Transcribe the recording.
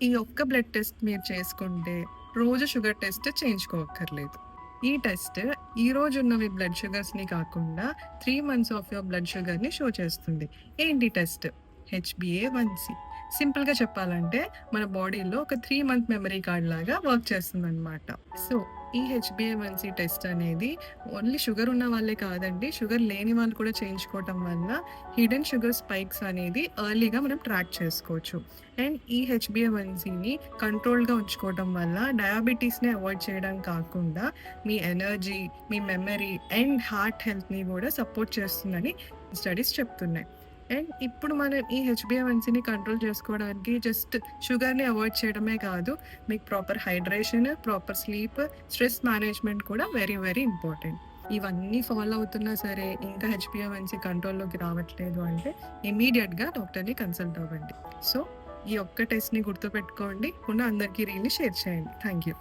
ఈ ఒక్క blood test మీరు చేసుకుంటే, రోజు షుగర్ టెస్ట్ చేయించుకోక్కర్లేదు. ఈ టెస్ట్ ఈరోజు ఉన్నవి బ్లడ్ షుగర్స్‌ని కాకుండా 3 మంత్స్ ఆఫ్ యువర్ బ్లడ్ షుగర్‌ని షో చేస్తుంది. ఏంటి టెస్ట్? హెచ్‌బీఏ1సి. సింపుల్‌గా చెప్పాలంటే మన బాడీలో ఒక 3 మంత్ మెమరీ కార్డ్ లాగా వర్క్ చేస్తుందనమాట. సో, ఈ హెచ్‌బీఏ1సి టెస్ట్ అనేది ఓన్లీ షుగర్ ఉన్న వాళ్ళే కాదండి. షుగర్ లేని వాళ్ళు కూడా చేయించుకోవటం వల్ల హిడెన్ షుగర్ స్పైక్స్ అనేది ఎర్లీగా మనం ట్రాక్ చేసుకోవచ్చు. అండ్ ఈ హెచ్‌బీఏ1సీని కంట్రోల్‌గా ఉంచుకోవడం వల్ల డయాబెటిస్‌ని అవాయిడ్ చేయడం కాకుండా, మీ ఎనర్జీ, మీ మెమరీ అండ్ హార్ట్ హెల్త్‌ని గూడా సపోర్ట్ చేస్తుందని స్టడీస్ చెప్తున్నాయి. అండ్ ఇప్పుడు మనం ఈ హెచ్‌బీఏ1సీని కంట్రోల్ చేసుకోవడానికి జస్ట్ షుగర్‌ని అవాయిడ్ చేయడమే కాదు, మీకు proper hydration, proper sleep, stress management కూడా వెరీ, వెరీ ఇంపార్టెంట్. ఇవన్నీ ఫాలో అవుతున్నా సరే, ఇంకా హెచ్‌బీఏ1సీ కంట్రోల్‌లోకి రావట్లేదు అంటే, ఇమ్మీడియేట్‌గా డాక్టర్‌ని కన్సల్ట్ అవ్వండి. సో, ఈ ఒక్క టెస్ట్‌ని గుర్తుపెట్టుకోండి. ఉన్న అందరికీ రీల్‌ని షేర్ చేయండి. Thank you.